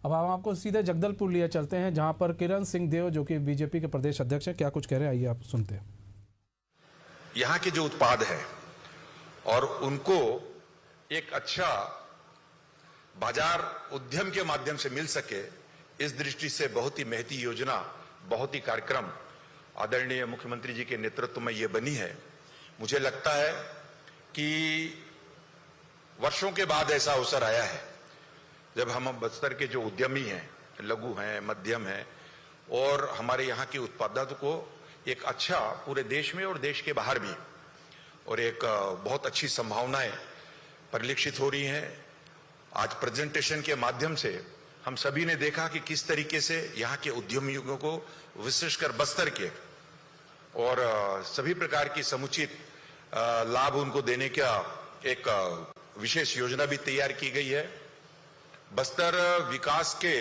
अब हम आपको सीधे जगदलपुर लिए चलते हैं, जहां पर किरण सिंह देव जो कि बीजेपी के प्रदेश अध्यक्ष हैं, क्या कुछ कह रहे हैं, आइए आप सुनते हैं। यहाँ के जो उत्पाद है और उनको एक अच्छा बाजार उद्यम के माध्यम से मिल सके, इस दृष्टि से बहुत ही महती योजना, बहुत ही कार्यक्रम आदरणीय मुख्यमंत्री जी के नेतृत्व में ये बनी है। मुझे लगता है कि वर्षों के बाद ऐसा अवसर आया है जब हम बस्तर के जो उद्यमी हैं, लघु हैं, मध्यम हैं और हमारे यहाँ के उत्पादों को एक अच्छा पूरे देश में और देश के बाहर भी और एक बहुत अच्छी संभावनाएं परिलक्षित हो रही हैं। आज प्रेजेंटेशन के माध्यम से हम सभी ने देखा कि किस तरीके से यहाँ के उद्यमियों को, विशेषकर बस्तर के, और सभी प्रकार की समुचित लाभ उनको देने का एक विशेष योजना भी तैयार की गई है। बस्तर विकास के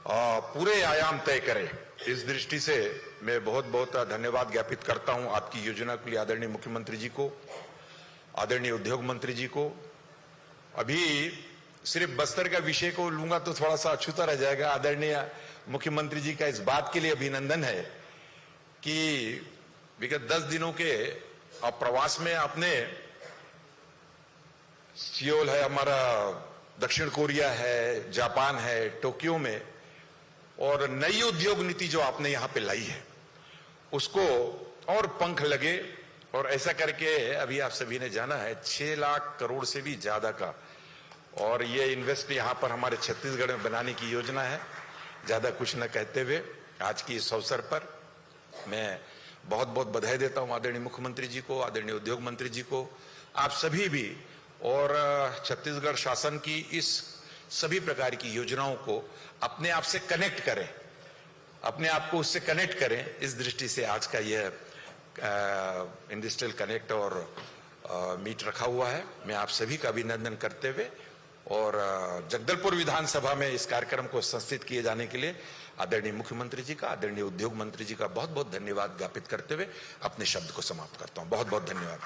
पूरे आयाम तय करे, इस दृष्टि से मैं बहुत बहुत धन्यवाद ज्ञापित करता हूं आपकी योजना के लिए आदरणीय मुख्यमंत्री जी को, आदरणीय उद्योग मंत्री जी को। अभी सिर्फ बस्तर का विषय को लूंगा तो थोड़ा सा अछूता रह जाएगा। आदरणीय मुख्यमंत्री जी का इस बात के लिए अभिनंदन है कि विगत 10 दिनों के प्रवास में आपने सियोल है, हमारा दक्षिण कोरिया है, जापान है, टोक्यो में, और नई उद्योग नीति जो आपने यहां पे लाई है उसको और पंख लगे, और ऐसा करके अभी आप सभी ने जाना है 6 लाख करोड़ से भी ज्यादा का, और ये इन्वेस्ट यहां पर हमारे छत्तीसगढ़ में बनाने की योजना है। ज्यादा कुछ न कहते हुए आज की इस अवसर पर मैं बहुत बहुत बधाई देता हूं आदरणीय मुख्यमंत्री जी को, आदरणीय उद्योग मंत्री जी को, आप सभी भी, और छत्तीसगढ़ शासन की इस सभी प्रकार की योजनाओं को अपने आप से कनेक्ट करें, अपने आप को उससे कनेक्ट करें। इस दृष्टि से आज का यह इंडस्ट्रियल कनेक्ट और मीट रखा हुआ है। मैं आप सभी का अभिनंदन करते हुए और जगदलपुर विधानसभा में इस कार्यक्रम को संस्थित किए जाने के लिए आदरणीय मुख्यमंत्री जी का, आदरणीय उद्योग मंत्री जी का बहुत बहुत धन्यवाद ज्ञापित करते हुए अपने शब्द को समाप्त करता हूं। बहुत बहुत धन्यवाद।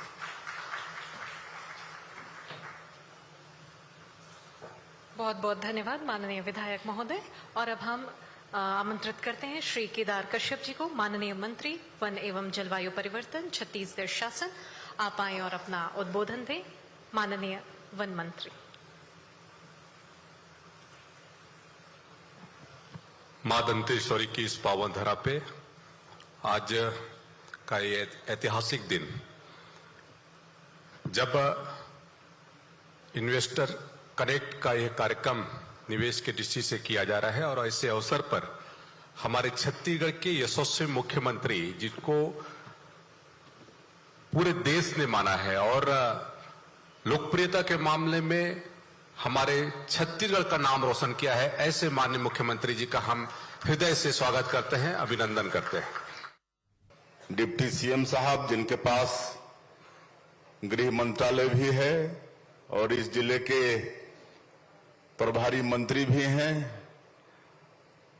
बहुत बहुत धन्यवाद माननीय विधायक महोदय। और अब हम आमंत्रित करते हैं श्री केदार कश्यप जी को, माननीय मंत्री वन एवं जलवायु परिवर्तन छत्तीसगढ़ शासन। आप आए और अपना उद्बोधन दें। माननीय वन मंत्री। मां दंतेश्वरी की इस पावन धरा पे आज का ये ऐतिहासिक दिन, जब इन्वेस्टर कनेक्ट का यह कार्यक्रम निवेश के दृष्टि से किया जा रहा है, और ऐसे अवसर पर हमारे छत्तीसगढ़ के यशस्वी मुख्यमंत्री, जिनको पूरे देश ने माना है और लोकप्रियता के मामले में हमारे छत्तीसगढ़ का नाम रोशन किया है, ऐसे माननीय मुख्यमंत्री जी का हम हृदय से स्वागत करते हैं, अभिनंदन करते हैं। डिप्टी सीएम साहब, जिनके पास गृह मंत्रालय भी है और इस जिले के प्रभारी मंत्री भी हैं,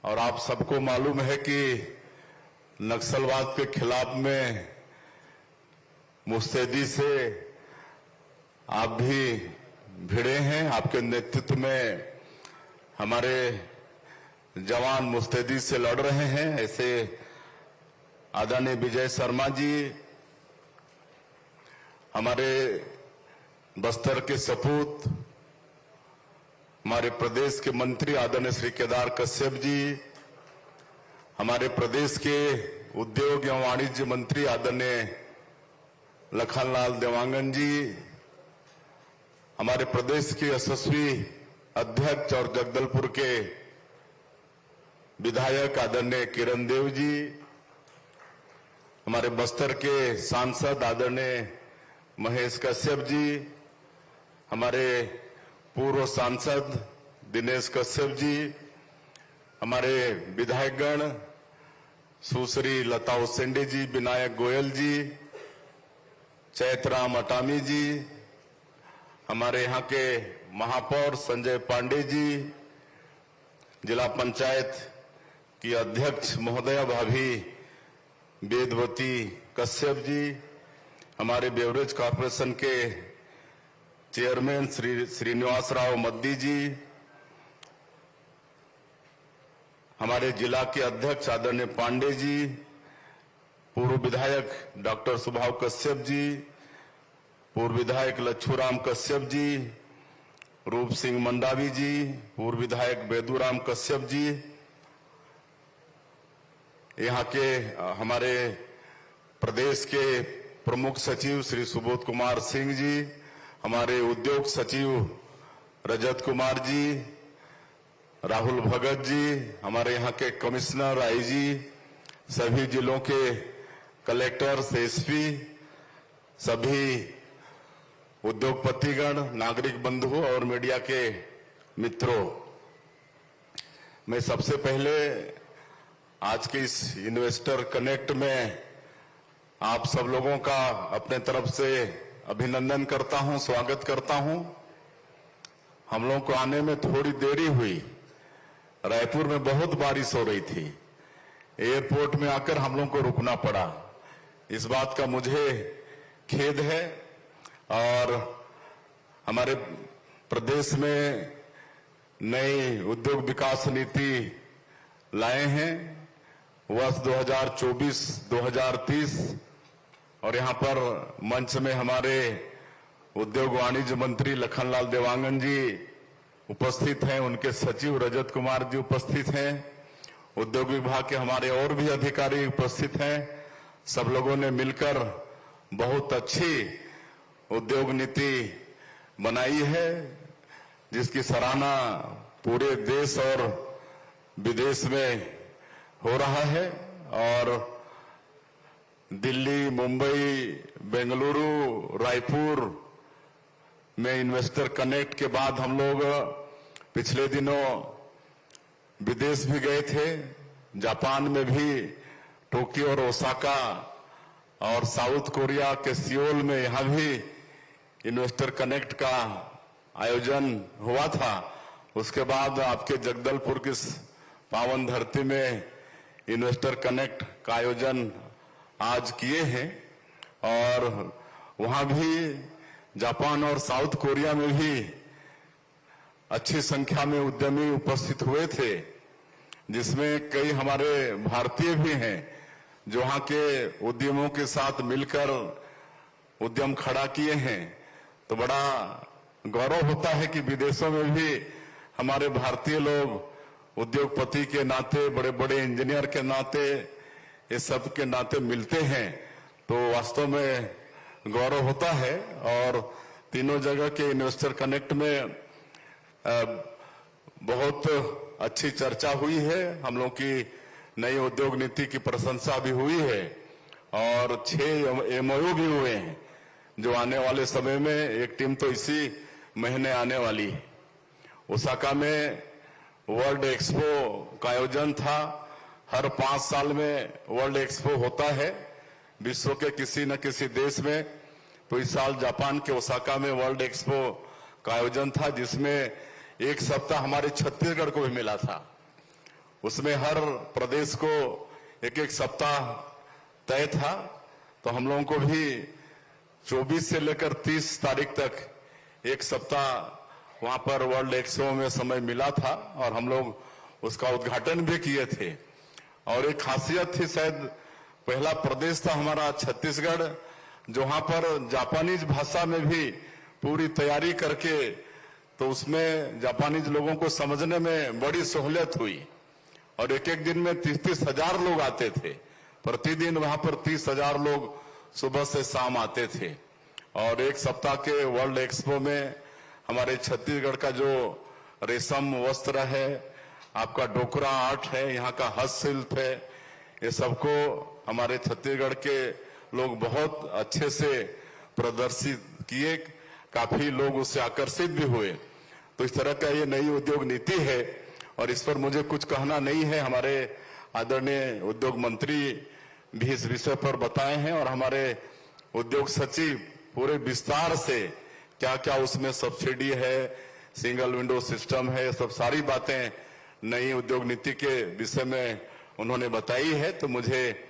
और आप सबको मालूम है कि नक्सलवाद के खिलाफ में मुस्तैदी से आप भी भिड़े हैं। आपके नेतृत्व में हमारे जवान मुस्तैदी से लड़ रहे हैं। ऐसे आदरणीय विजय शर्मा जी, हमारे बस्तर के सपूत, हमारे प्रदेश के मंत्री आदरणीय श्री केदार कश्यप जी, हमारे प्रदेश के उद्योग एवं वाणिज्य मंत्री आदरणीय लखनलाल देवांगन जी, हमारे प्रदेश के यशस्वी अध्यक्ष और जगदलपुर के विधायक आदरणीय किरण देव जी, हमारे बस्तर के सांसद आदरणीय महेश कश्यप जी, हमारे पूर्व सांसद दिनेश कश्यप जी, हमारे विधायकगण सुश्री लता उसेंडी जी, विनायक गोयल जी, चैतराम अटामी जी, हमारे यहाँ के महापौर संजय पांडे जी, जिला पंचायत की अध्यक्ष महोदया भाभी वेदवती कश्यप जी, हमारे बेवरेज कॉर्पोरेशन के चेयरमैन श्री श्रीनिवास राव मद्दी जी, हमारे जिला के अध्यक्ष आदरणीय पांडे जी, पूर्व विधायक डॉक्टर सुभाव कश्यप जी, पूर्व विधायक लच्छूराम कश्यप जी, रूप सिंह मंडावी जी, पूर्व विधायक बेदूराम कश्यप जी, यहाँ के हमारे प्रदेश के प्रमुख सचिव श्री सुबोध कुमार सिंह जी, हमारे उद्योग सचिव रजत कुमार जी, राहुल भगत जी, हमारे यहाँ के कमिश्नर आईजी, सभी जिलों के कलेक्टर्स, एसपी, सभी उद्योगपतिगण, नागरिक बंधु और मीडिया के मित्रों, मैं सबसे पहले आज के इस इन्वेस्टर कनेक्ट में आप सब लोगों का अपने तरफ से अभिनंदन करता हूं, स्वागत करता हूं। हम लोगों को आने में थोड़ी देरी हुई, रायपुर में बहुत बारिश हो रही थी, एयरपोर्ट में आकर हम लोगों को रुकना पड़ा। इस बात का मुझे खेद है। और हमारे प्रदेश में नई उद्योग विकास नीति लाए हैं वर्ष 2024-2030, और यहाँ पर मंच में हमारे उद्योग वाणिज्य मंत्री लखनलाल देवांगन जी उपस्थित हैं, उनके सचिव रजत कुमार जी उपस्थित हैं, उद्योग विभाग के हमारे और भी अधिकारी उपस्थित हैं। सब लोगों ने मिलकर बहुत अच्छी उद्योग नीति बनाई है, जिसकी सराहना पूरे देश और विदेश में हो रहा है। और दिल्ली, मुंबई, बेंगलुरु, रायपुर में इन्वेस्टर कनेक्ट के बाद हम लोग पिछले दिनों विदेश भी गए थे। जापान में भी टोक्यो और ओसाका और साउथ कोरिया के सियोल में यहाँ भी इन्वेस्टर कनेक्ट का आयोजन हुआ था। उसके बाद आपके जगदलपुर की पावन धरती में इन्वेस्टर कनेक्ट का आयोजन आज किए हैं, और वहां भी जापान और साउथ कोरिया में भी अच्छी संख्या में उद्यमी उपस्थित हुए थे, जिसमें कई हमारे भारतीय भी हैं जो वहां के उद्यमों के साथ मिलकर उद्यम खड़ा किए हैं। तो बड़ा गौरव होता है कि विदेशों में भी हमारे भारतीय लोग उद्योगपति के नाते, बड़े बड़े इंजीनियर के नाते, ये सब के नाते मिलते हैं, तो वास्तव में गौरव होता है। और तीनों जगह के इन्वेस्टर कनेक्ट में बहुत अच्छी चर्चा हुई है। हम लोग की नई उद्योग नीति की प्रशंसा भी हुई है, और 6 एमओयू भी हुए हैं, जो आने वाले समय में एक टीम तो इसी महीने आने वाली है। ओसाका में वर्ल्ड एक्सपो का आयोजन था। हर 5 साल में वर्ल्ड एक्सपो होता है विश्व के किसी न किसी देश में। तो इस साल जापान के ओसाका में वर्ल्ड एक्सपो का आयोजन था, जिसमें एक सप्ताह हमारे छत्तीसगढ़ को भी मिला था। उसमें हर प्रदेश को एक एक सप्ताह तय था। तो हम लोगों को भी 24 से लेकर 30 तारीख तक एक सप्ताह वहां पर वर्ल्ड एक्सपो में समय मिला था, और हम लोग उसका उद्घाटन भी किए थे। और एक खासियत थी, शायद पहला प्रदेश था हमारा छत्तीसगढ़, जो वहां पर जापानीज भाषा में भी पूरी तैयारी करके, तो उसमें जापानीज लोगों को समझने में बड़ी सहूलियत हुई। और एक एक दिन में 30-30 हजार लोग आते थे। प्रतिदिन वहां पर 30 हजार लोग सुबह से शाम आते थे। और एक सप्ताह के वर्ल्ड एक्सपो में हमारे छत्तीसगढ़ का जो रेशम वस्त्र है, आपका डोकरा आर्ट है, यहाँ का हस्तशिल्प है, ये सबको हमारे छत्तीसगढ़ के लोग बहुत अच्छे से प्रदर्शित किए। काफी लोग उससे आकर्षित भी हुए। तो इस तरह का ये नई उद्योग नीति है, और इस पर मुझे कुछ कहना नहीं है। हमारे आदरणीय उद्योग मंत्री भी इस विषय पर बताए हैं, और हमारे उद्योग सचिव पूरे विस्तार से क्या क्या उसमें सब्सिडी है, सिंगल विंडो सिस्टम है, सब सारी बातें नई उद्योग नीति के विषय में उन्होंने बताई है। तो मुझे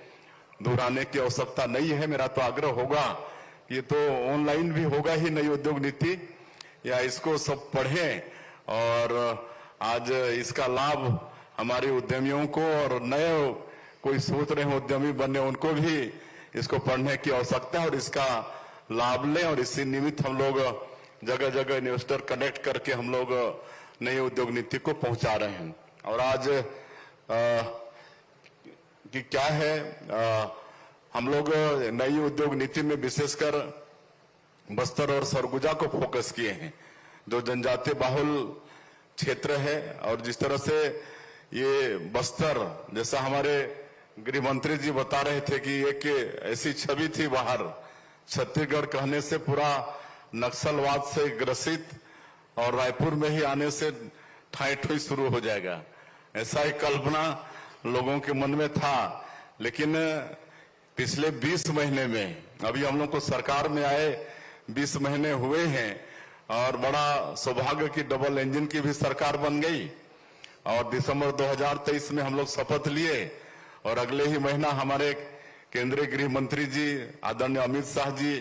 दोहराने की आवश्यकता नहीं है। मेरा तो आग्रह होगा, ये तो ऑनलाइन भी होगा ही नई उद्योग नीति, या इसको सब पढ़ें और आज इसका लाभ हमारे उद्यमियों को और नए कोई सोच रहे हैं उद्यमी बनने, उनको भी इसको पढ़ने की आवश्यकता है और इसका लाभ लें। और इसी निमित्त हम लोग जगह जगह इन्वेस्टर कनेक्ट करके हम लोग नई उद्योग नीति को पहुंचा रहे हैं। और आज कि क्या है, हम लोग नई उद्योग नीति में विशेषकर बस्तर और सरगुजा को फोकस किए हैं, जो जनजातीय बाहुल क्षेत्र है। और जिस तरह से ये बस्तर, जैसा हमारे गृह मंत्री जी बता रहे थे कि एक ऐसी छवि थी बाहर, छत्तीसगढ़ कहने से पूरा नक्सलवाद से ग्रसित और रायपुर में ही आने से ठाई ठुई शुरू हो जाएगा, ऐसा ही कल्पना लोगों के मन में था। लेकिन पिछले 20 महीने में, अभी हम लोग को सरकार में आए 20 महीने हुए हैं और बड़ा सौभाग्य की डबल इंजन की भी सरकार बन गई। और दिसंबर 2023 में हम लोग शपथ लिए और अगले ही महीना हमारे केंद्रीय गृह मंत्री जी आदरणीय अमित शाह जी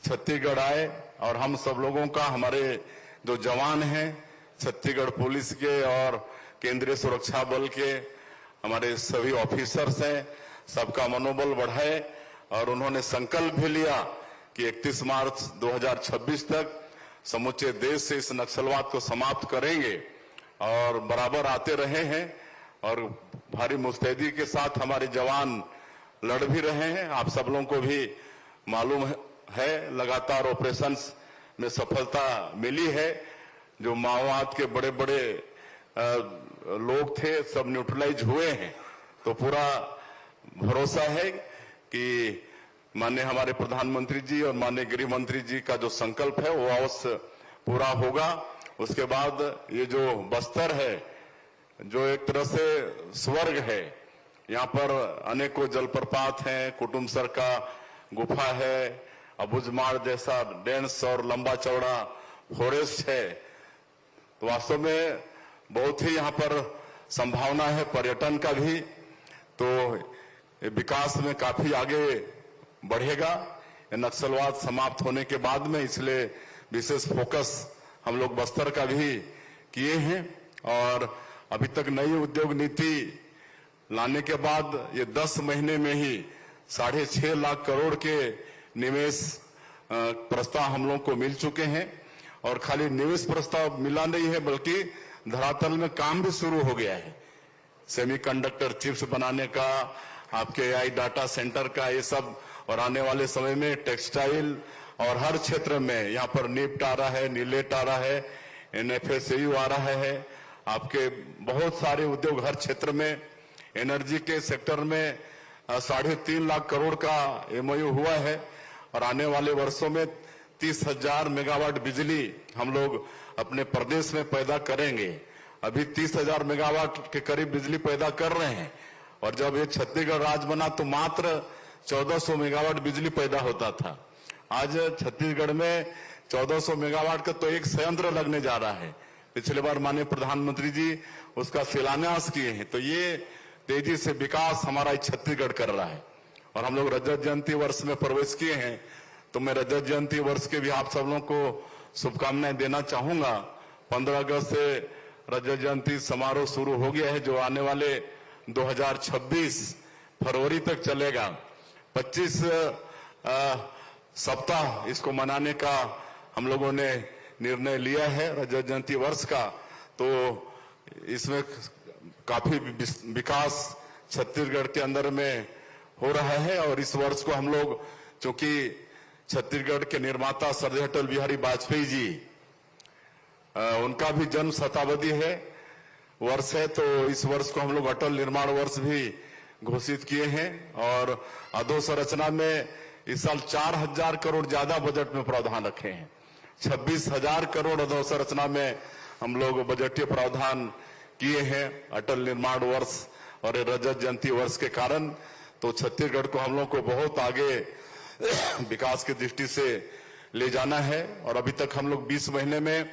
छत्तीसगढ़ आए और हम सब लोगों का, हमारे जो जवान हैं छत्तीसगढ़ पुलिस के और केंद्रीय सुरक्षा बल के हमारे सभी ऑफिसर्स हैं, सबका मनोबल बढ़ाए। और उन्होंने संकल्प भी लिया कि 31 मार्च 2026 तक समूचे देश से इस नक्सलवाद को समाप्त करेंगे। और बराबर आते रहे हैं और भारी मुस्तैदी के साथ हमारे जवान लड़ भी रहे हैं। आप सब लोगों को भी मालूम है, लगातार ऑपरेशंस में सफलता मिली है। जो माओवाद के बड़े बड़े लोग थे सब न्यूट्रलाइज हुए हैं। तो पूरा भरोसा है कि माननीय हमारे प्रधानमंत्री जी और माननीय गृह मंत्री जी का जो संकल्प है वो अवश्य पूरा होगा। उसके बाद ये जो बस्तर है, जो एक तरह से स्वर्ग है, यहाँ पर अनेकों जलप्रपात हैं, कुटुमसर का गुफा है, अबुझमाड़ जैसा डेंस और लंबा चौड़ा फॉरेस्ट है। तो वास्तव में बहुत ही यहाँ पर संभावना है पर्यटन का भी, तो विकास में काफी आगे बढ़ेगा नक्सलवाद समाप्त होने के बाद में। इसलिए विशेष फोकस हम लोग बस्तर का भी किए हैं। और अभी तक नई उद्योग नीति लाने के बाद ये 10 महीने में ही 6.5 लाख करोड़ के निवेश प्रस्ताव हम लोग को मिल चुके हैं। और खाली निवेश प्रस्ताव मिला नहीं है, बल्कि धरातल में काम भी शुरू हो गया है। सेमीकंडक्टर चिप्स बनाने का, आपके एआई डाटा सेंटर का, ये सब। और आने वाले समय में टेक्सटाइल और हर क्षेत्र में यहाँ पर निफ्ट आ रहा है, नीलेट आ रहा है, एनएफएसयू आ रहा है। आपके बहुत सारे उद्योग हर क्षेत्र में, एनर्जी के सेक्टर में 3.5 लाख करोड़ का एमओयू हुआ है। और आने वाले वर्षों में 30,000 मेगावाट बिजली हम लोग अपने प्रदेश में पैदा करेंगे। अभी 30,000 मेगावाट के करीब बिजली पैदा कर रहे हैं। और जब ये छत्तीसगढ़ राज्य बना तो मात्र 1400 मेगावाट बिजली पैदा होता था। आज छत्तीसगढ़ में 1400 मेगावाट का तो एक संयंत्र लगने जा रहा है। पिछले बार माननीय प्रधानमंत्री जी उसका शिलान्यास किए हैं। तो ये तेजी से विकास हमारा छत्तीसगढ़ कर रहा है। और हम लोग रजत जयंती वर्ष में प्रवेश किए हैं, तो मैं रजत जयंती वर्ष के भी आप सब लोगों को शुभकामनाएं देना चाहूंगा। 15 अगस्त से रजत जयंती समारोह शुरू हो गया है, जो आने वाले 2026 फरवरी तक चलेगा। 25 सप्ताह इसको मनाने का हम लोगों ने निर्णय लिया है रजत जयंती वर्ष का। तो इसमें काफी विकास छत्तीसगढ़ के अंदर में हो रहा है। और इस वर्ष को हम लोग, चूंकि छत्तीसगढ़ के निर्माता सरदार अटल बिहारी वाजपेयी जी, उनका भी जन्म शताब्दी है वर्ष है, तो इस वर्ष को हम लोग अटल निर्माण वर्ष भी घोषित किए हैं। और अधोसंरचना में इस साल 4,000 करोड़ ज्यादा बजट में प्रावधान रखे हैं। 26,000 करोड़ अधोसंरचना में हम लोग बजटीय प्रावधान किए हैं अटल निर्माण वर्ष और रजत जयंती वर्ष के कारण। तो छत्तीसगढ़ को हम लोग को बहुत आगे विकास की दृष्टि से ले जाना है। और अभी तक हम लोग 20 महीने में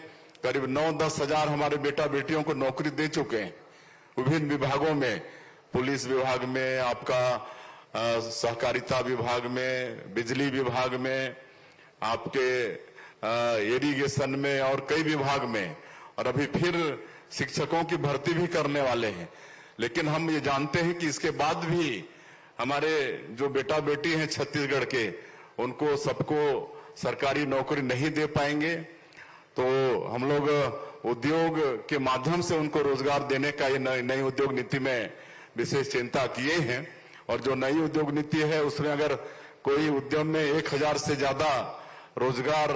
करीब 9-10 हजार हमारे बेटा बेटियों को नौकरी दे चुके हैं विभिन्न विभागों में, पुलिस विभाग में, आपका सहकारिता विभाग में, बिजली विभाग में, आपके इरिगेशन में और कई विभाग में। और अभी फिर शिक्षकों की भर्ती भी करने वाले हैं। लेकिन हम ये जानते हैं कि इसके बाद भी हमारे जो बेटा बेटी हैं छत्तीसगढ़ के, उनको सबको सरकारी नौकरी नहीं दे पाएंगे। तो हम लोग उद्योग के माध्यम से उनको रोजगार देने का ये नई उद्योग नीति में विशेष चिंता किए हैं। और जो नई उद्योग नीति है उसमें अगर कोई उद्यम में 1000 से ज्यादा रोजगार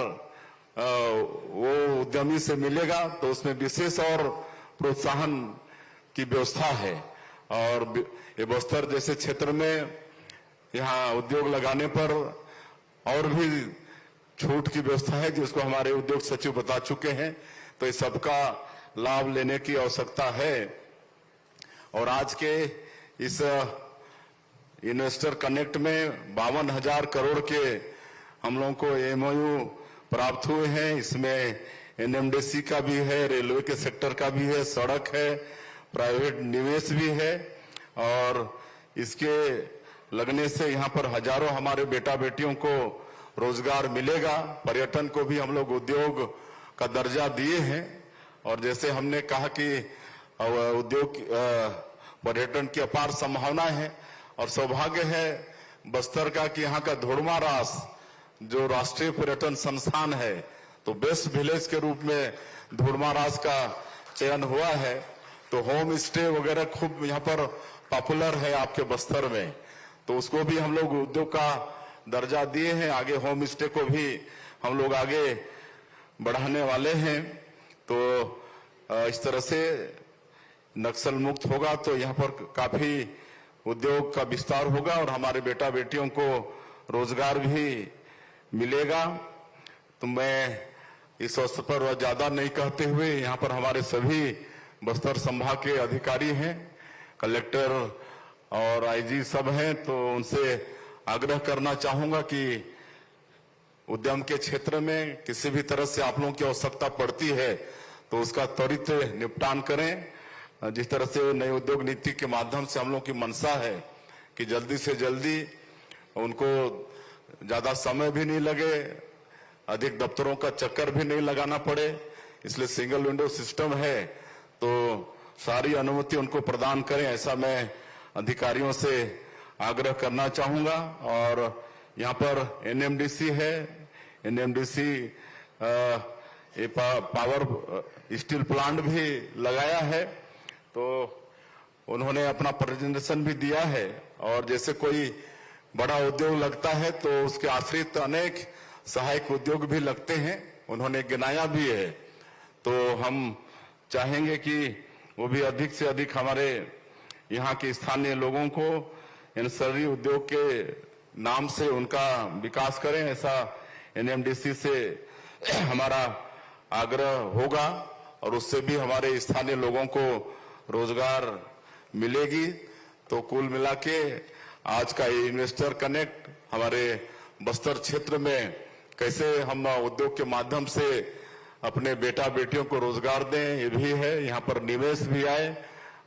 वो उद्यमी से मिलेगा तो उसमें विशेष और प्रोत्साहन की व्यवस्था है। और ये बस्तर जैसे क्षेत्र में यहाँ उद्योग लगाने पर और भी छूट की व्यवस्था है, जिसको हमारे उद्योग सचिव बता चुके हैं। तो इस सबका लाभ लेने की आवश्यकता है। और आज के इस इन्वेस्टर कनेक्ट में 52,000 करोड़ के हम लोगों को एमओयू प्राप्त हुए हैं। इसमें एनएमडीसी का भी है, रेलवे के सेक्टर का भी है, सड़क है, प्राइवेट निवेश भी है। और इसके लगने से यहाँ पर हजारों हमारे बेटा बेटियों को रोजगार मिलेगा। पर्यटन को भी हम लोग उद्योग का दर्जा दिए हैं। और जैसे हमने कहा कि उद्योग पर्यटन की अपार संभावना है और सौभाग्य है बस्तर का कि यहाँ का धोड़मा रास जो राष्ट्रीय पर्यटन संस्थान है, तो बेस्ट विलेज के रूप में धोड़मा रास का चयन हुआ है। तो होम स्टे वगैरह खूब यहाँ पर पॉपुलर है आपके बस्तर में, तो उसको भी हम लोग उद्योग का दर्जा दिए हैं। आगे होम स्टे को भी हम लोग आगे बढ़ाने वाले हैं। तो इस तरह से नक्सल मुक्त होगा तो यहाँ पर काफी उद्योग का विस्तार होगा और हमारे बेटा बेटियों को रोजगार भी मिलेगा। तो मैं इस अवसर पर ज्यादा नहीं कहते हुए यहाँ पर हमारे सभी बस्तर संभाग के अधिकारी हैं, कलेक्टर और आईजी सब हैं, तो उनसे आग्रह करना चाहूंगा कि उद्यम के क्षेत्र में किसी भी तरह से आप लोगों की आवश्यकता पड़ती है तो उसका त्वरित निपटान करें। जिस तरह से नई उद्योग नीति के माध्यम से हम लोगों की मंशा है कि जल्दी से जल्दी उनको ज्यादा समय भी नहीं लगे, अधिक दफ्तरों का चक्कर भी नहीं लगाना पड़े, इसलिए सिंगल विंडो सिस्टम है तो सारी अनुमति उनको प्रदान करें, ऐसा मैं अधिकारियों से आग्रह करना चाहूंगा। और यहाँ पर एनएमडीसी है, एनएमडीसी पावर स्टील प्लांट भी लगाया है, तो उन्होंने अपना प्रेजेंटेशन भी दिया है। और जैसे कोई बड़ा उद्योग लगता है तो उसके आश्रित अनेक सहायक उद्योग भी लगते हैं, उन्होंने गिनाया भी है। तो हम चाहेंगे कि वो भी अधिक से अधिक हमारे यहाँ के स्थानीय लोगों को इन सभी उद्योग के नाम से उनका विकास करें, ऐसा एनएमडीसी से हमारा आग्रह होगा और उससे भी हमारे स्थानीय लोगों को रोजगार मिलेगी। तो कुल मिला के आज का ये इन्वेस्टर कनेक्ट हमारे बस्तर क्षेत्र में कैसे हम उद्योग के माध्यम से अपने बेटा बेटियों को रोजगार दें, ये भी है। यहाँ पर निवेश भी आए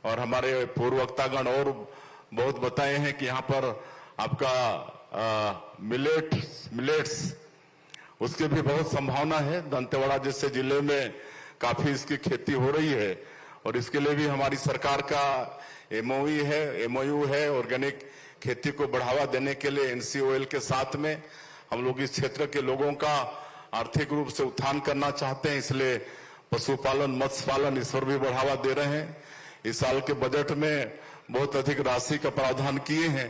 और हमारे पूर्ववक्तागण और बहुत बताए हैं कि यहाँ पर आपका मिलेट्स उसके भी बहुत संभावना है। दंतेवाड़ा जैसे जिले में काफी इसकी खेती हो रही है और इसके लिए भी हमारी सरकार का एमओयू है। ऑर्गेनिक खेती को बढ़ावा देने के लिए एनसीओएल के साथ में हम लोग इस क्षेत्र के लोगों का आर्थिक रूप से उत्थान करना चाहते हैं, इसलिए पशुपालन मत्स्य पालन इस पर भी बढ़ावा दे रहे हैं। इस साल के बजट में बहुत अधिक राशि का प्रावधान किए हैं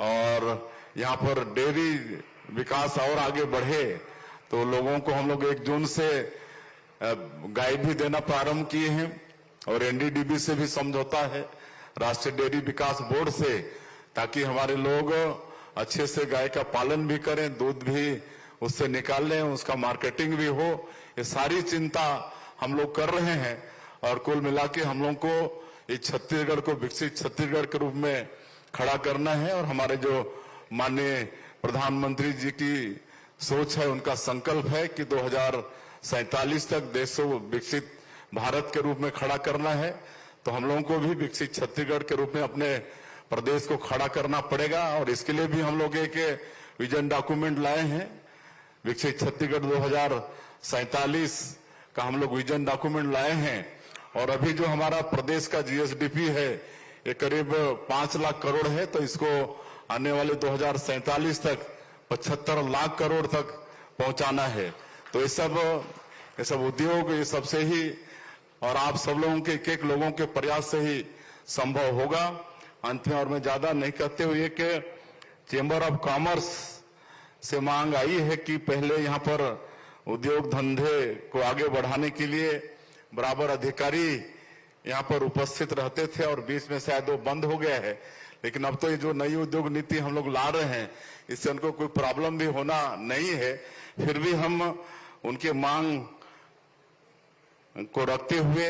और यहाँ पर डेयरी विकास और आगे बढ़े तो लोगों को हम लोग 1 जून से गाय भी देना प्रारंभ किए हैं और एनडीडीबी से भी समझौता है, राष्ट्रीय डेयरी विकास बोर्ड से, ताकि हमारे लोग अच्छे से गाय का पालन भी करें, दूध भी उससे निकाल लें, उसका मार्केटिंग भी हो। ये सारी चिंता हम लोग कर रहे हैं और कुल मिला के हम लोग को इस छत्तीसगढ़ को विकसित छत्तीसगढ़ के रूप में खड़ा करना है। और हमारे जो माननीय प्रधानमंत्री जी की सोच है, उनका संकल्प है कि 2047 तक देश को विकसित भारत के रूप में खड़ा करना है, तो हम लोगों को भी विकसित छत्तीसगढ़ के रूप में अपने प्रदेश को खड़ा करना पड़ेगा। और इसके लिए भी हम लोग एक विजन डॉक्यूमेंट लाए हैं, विकसित छत्तीसगढ़ 2047 का हम लोग विजन डॉक्यूमेंट लाए हैं। और अभी जो हमारा प्रदेश का जीएसडीपी है ये करीब 5 लाख करोड़ है, तो इसको आने वाले 2047 तक 75 लाख करोड़ तक पहुंचाना है। तो ये सब उद्योग, ये सबसे ही और आप सब लोगों के एक लोगों के प्रयास से ही संभव होगा। अंत में और मैं ज्यादा नहीं कहते हुए कि चेंबर ऑफ कॉमर्स से मांग आई है कि पहले यहाँ पर उद्योग धंधे को आगे बढ़ाने के लिए बराबर अधिकारी यहाँ पर उपस्थित रहते थे और बीच में शायद वो बंद हो गया है। लेकिन अब तो ये जो नई उद्योग नीति हम लोग ला रहे हैं, इससे उनको कोई प्रॉब्लम भी होना नहीं है। फिर भी हम उनके मांग को रखते हुए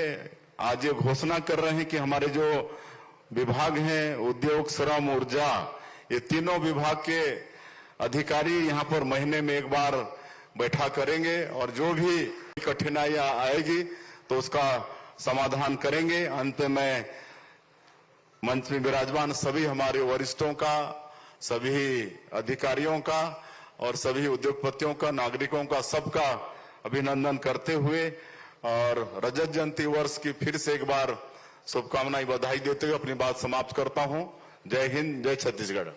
आज ये घोषणा कर रहे हैं कि हमारे जो विभाग हैं, उद्योग, श्रम, ऊर्जा, ये तीनों विभाग के अधिकारी यहाँ पर महीने में एक बार बैठा करेंगे और जो भी कठिनाइयां आएगी तो उसका समाधान करेंगे। अंत में मंच में विराजमान सभी हमारे वरिष्ठों का, सभी अधिकारियों का और सभी उद्योगपतियों का, नागरिकों का, सबका अभिनंदन करते हुए और रजत जयंती वर्ष की फिर से एक बार शुभकामनाएं, बधाई देते हुए अपनी बात समाप्त करता हूं। जय हिंद, जय छत्तीसगढ़।